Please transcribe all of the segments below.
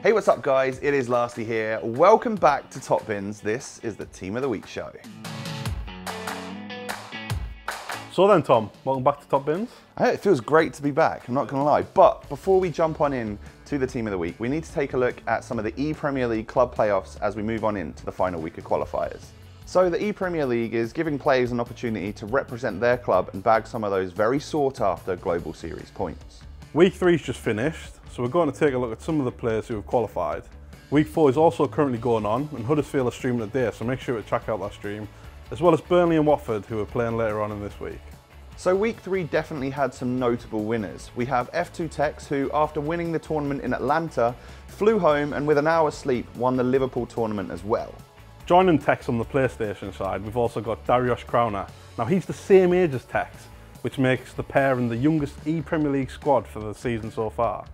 Hey, what's up guys? It is Lasty here. Welcome back to Top Bins. This is the Team of the Week show. So then Tom, welcome back to Top Bins. It feels great to be back, I'm not going to lie. But before we jump on in to the Team of the Week, we need to take a look at some of the ePremier League club playoffs as we move on into the final week of qualifiers. So the ePremier League is giving players an opportunity to represent their club and bag some of those very sought after Global Series points. Week 3's just finished, so we're going to take a look at some of the players who have qualified. Week 4 is also currently going on, and Huddersfield are streaming today, so make sure to check out that stream, as well as Burnley and Watford, who are playing later on in this week. So week 3 definitely had some notable winners. We have F2 Tex, who after winning the tournament in Atlanta, flew home and with an hour's sleep won the Liverpool tournament as well. Joining Tex on the PlayStation side, we've also got Dariusz Krauner. Now he's the same age as Tex, which makes the pair in the youngest ePremier League squad for the season so far.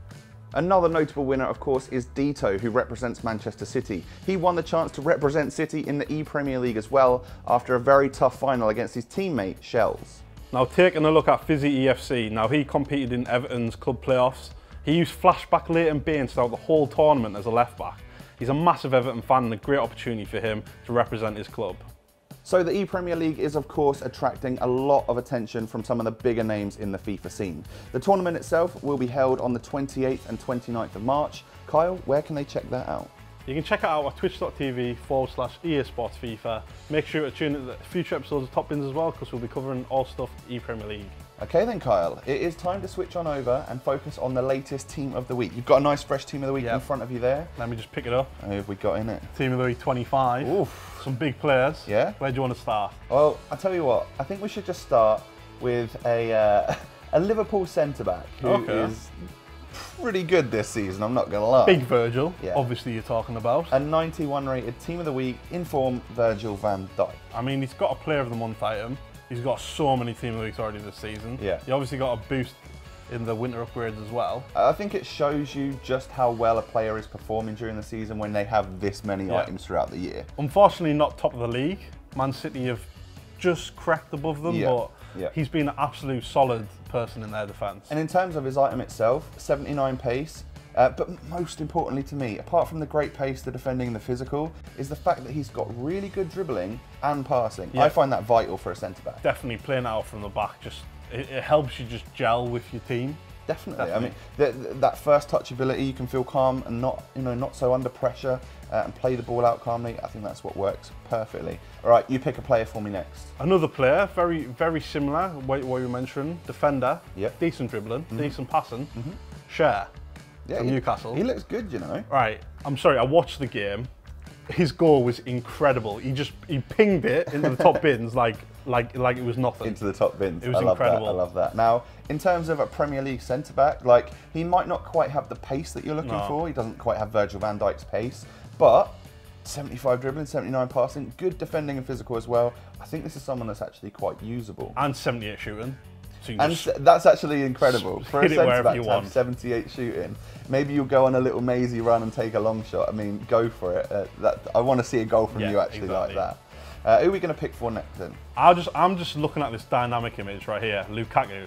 Another notable winner, of course, is Dito, who represents Manchester City. He won the chance to represent City in the ePremier League as well, after a very tough final against his teammate, Shells. Now taking a look at Fizzy EFC, now he competed in Everton's club playoffs. He used flashback Leighton Baines throughout the whole tournament as a left back. He's a massive Everton fan and a great opportunity for him to represent his club. So the ePremier League is of course attracting a lot of attention from some of the bigger names in the FIFA scene. The tournament itself will be held on the 28th and 29th of March. Kyle, where can they check that out? You can check it out at twitch.tv/EA Sports FIFA. Make sure to tune in to future episodes of Top Bins as well, because we'll be covering all stuff ePremier League. Okay then Kyle, it is time to switch on over and focus on the latest Team of the Week. You've got a nice fresh Team of the Week in front of you there. Let me just pick it up. Who have we got in it? Team of the Week 25. Oof. Some big players. Yeah? Where do you want to start? Well, I'll tell you what, I think we should just start with a Liverpool centre-back who is pretty good this season, I'm not going to lie. Big Virgil, obviously you're talking about. A 91 rated Team of the Week, in form Virgil Van Dijk. I mean, he's got a Player of the Month item. He's got so many Team of the Weeks already this season. Yeah. He obviously got a boost in the winter upgrades as well. I think it shows you just how well a player is performing during the season when they have this many items throughout the year. Unfortunately not top of the league. Man City have just cracked above them, but he's been an absolute solid person in their defence. And in terms of his item itself, 79 pace, but most importantly to me, apart from the great pace, the defending and the physical, is the fact that he's got really good dribbling and passing. I find that vital for a centre-back. Definitely playing out from the back, just it helps you just gel with your team. Definitely. I mean, that first touch ability, you can feel calm and not so under pressure and play the ball out calmly. I think that's what works perfectly. All right, you pick a player for me next. Another player, very similar, what you mentioned, defender, decent dribbling, decent passing, Schär. Yeah, from Newcastle. He looks good, you know. Right, I'm sorry, I watched the game. His goal was incredible. He pinged it into the top bins like it was nothing. Into the top bins. It was incredible. I love that. Now, in terms of a Premier League centre-back, like, he might not quite have the pace that you're looking for. He doesn't quite have Virgil van Dijk's pace, but 75 dribbling, 79 passing, good defending and physical as well. I think this is someone that's actually quite usable. And 78 shooting. So and that's actually incredible. For a centre-back to have 78 shooting, maybe you'll go on a little mazy run and take a long shot. I mean, go for it. I want to see a goal from you actually like that. Who are we going to pick for next then? I'm just looking at this dynamic image right here, Lukaku.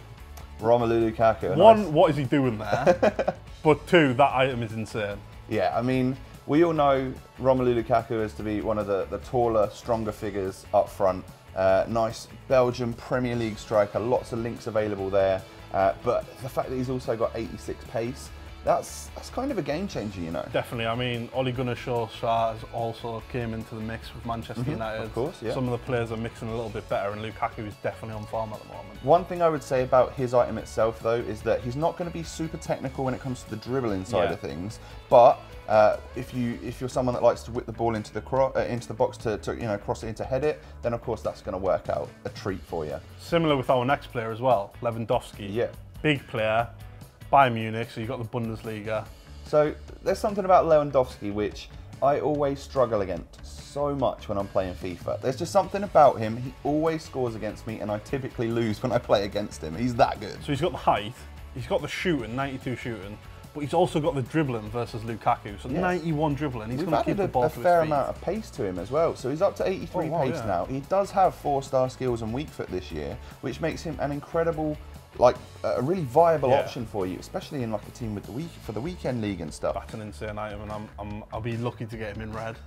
Romelu Lukaku. One, what is he doing there? But two, that item is insane. Yeah, I mean, we all know Romelu Lukaku is to be one of the taller, stronger figures up front. Nice Belgian Premier League striker, lots of links available there. But the fact that he's also got 86 pace, that's kind of a game changer, you know. Definitely. I mean, Ole Gunnar Solskjaer has also came into the mix with Manchester United. Of course, yeah. Some of the players are mixing a little bit better, and Lukaku is definitely on form at the moment. One thing I would say about his item itself, though, is that he's not going to be super technical when it comes to the dribbling side of things. But if you're someone that likes to whip the ball into the box to cross it in to head it, then of course that's going to work out a treat for you. Similar with our next player as well, Lewandowski. Yeah. Big player, Bayern Munich, so you've got the Bundesliga. So there's something about Lewandowski which I always struggle against so much when I'm playing FIFA. There's just something about him, he always scores against me and I typically lose when I play against him. He's that good. So he's got the height, he's got the shooting, 92 shooting, but he's also got the dribbling versus Lukaku. So 91 dribbling, he's going to keep the ball to his feet. We've added a fair amount of pace to him as well. So he's up to 83 pace now. He does have 4-star skills and weak foot this year, which makes him an incredible like a really viable option for you, especially in like a team with for the weekend league and stuff. That's an insane item, and I'll be lucky to get him in red.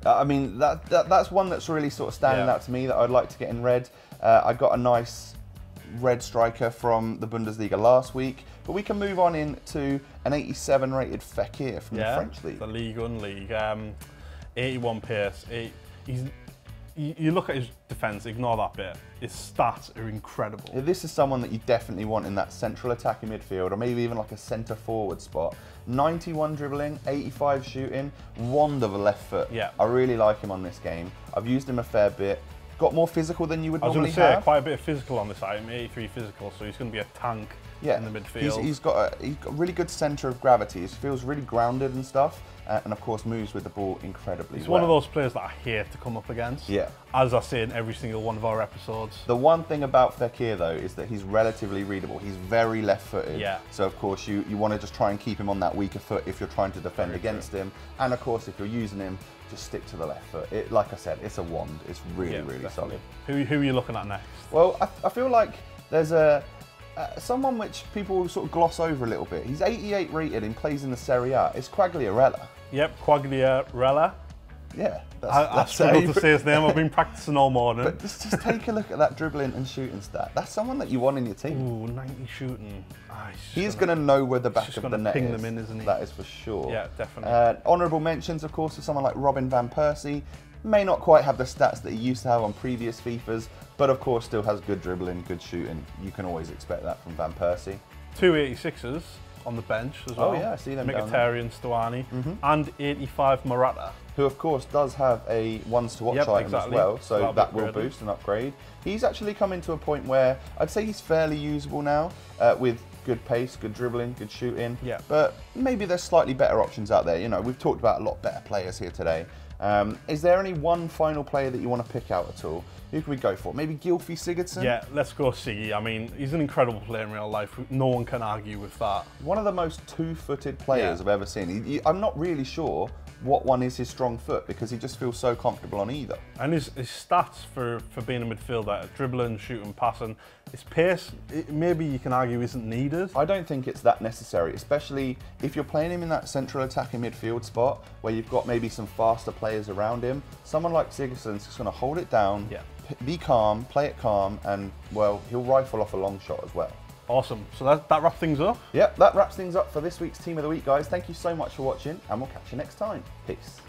I mean, that's one that's really sort of standing out to me that I'd like to get in red. I got a nice red striker from the Bundesliga last week, but we can move on into an 87 rated Fekir from the French league. The Ligue 1 league, 81 pace. You look at his defence, ignore that bit. His stats are incredible. Yeah, this is someone that you definitely want in that central attacking midfield, or maybe even like a centre forward spot. 91 dribbling, 85 shooting, wonderful left foot. Yeah. I really like him on this game. I've used him a fair bit. Got more physical than you would normally have. I was going to say, quite a bit of physical on this item, 83 physical, so he's going to be a tank in the midfield. He's got a really good centre of gravity. He feels really grounded and stuff, and of course moves with the ball incredibly well. He's one of those players that I hate to come up against, as I say in every single one of our episodes. The one thing about Fekir though is that he's relatively readable. He's very left-footed, so of course you want to just try and keep him on that weaker foot if you're trying to defend against him, and of course if you're using him, just stick to the left foot. Like I said, it's a wand. It's really, really solid. Who are you looking at next? Well, I feel like there's someone which people sort of gloss over a little bit. He's 88 rated and plays in the Serie A. It's Quagliarella. Yep, Quagliarella. Yeah, I struggled to say his name. I've been practicing all morning. But just take a look at that dribbling and shooting stat. That's someone that you want in your team. Ooh, 90 shooting. He's going to know where the back of the net ping is. them in, isn't he? That is for sure. Yeah, definitely. Honourable mentions, of course, to someone like Robin Van Persie. May not quite have the stats that he used to have on previous FIFAs, but of course still has good dribbling, good shooting. You can always expect that from Van Persie. 286ers on the bench as well. Oh yeah, I see them down Mkhitaryan, Stuani, and 85 Morata. Who of course does have a ones to watch item as well, so that will boost and upgrade. He's actually coming to a point where I'd say he's fairly usable now, with good pace, good dribbling, good shooting. Yeah. But maybe there's slightly better options out there. You know, we've talked about a lot better players here today. Is there any one final player that you want to pick out at all? Who can we go for? Maybe Gylfi Sigurdsson? Yeah, let's go Siggy. I mean, he's an incredible player in real life. No one can argue with that. One of the most two-footed players I've ever seen. I'm not really sure what one is his strong foot because he just feels so comfortable on either. And his stats for being a midfielder, dribbling, shooting, passing, his pace, maybe you can argue isn't needed. I don't think it's that necessary, especially if you're playing him in that central attacking midfield spot where you've got maybe some faster players around him. Someone like Sigurdsson's just going to hold it down, be calm, play it calm, and well, he'll rifle off a long shot as well. Awesome. So that wraps things up? Yep, that wraps things up for this week's Team of the Week, guys. Thank you so much for watching, and we'll catch you next time. Peace.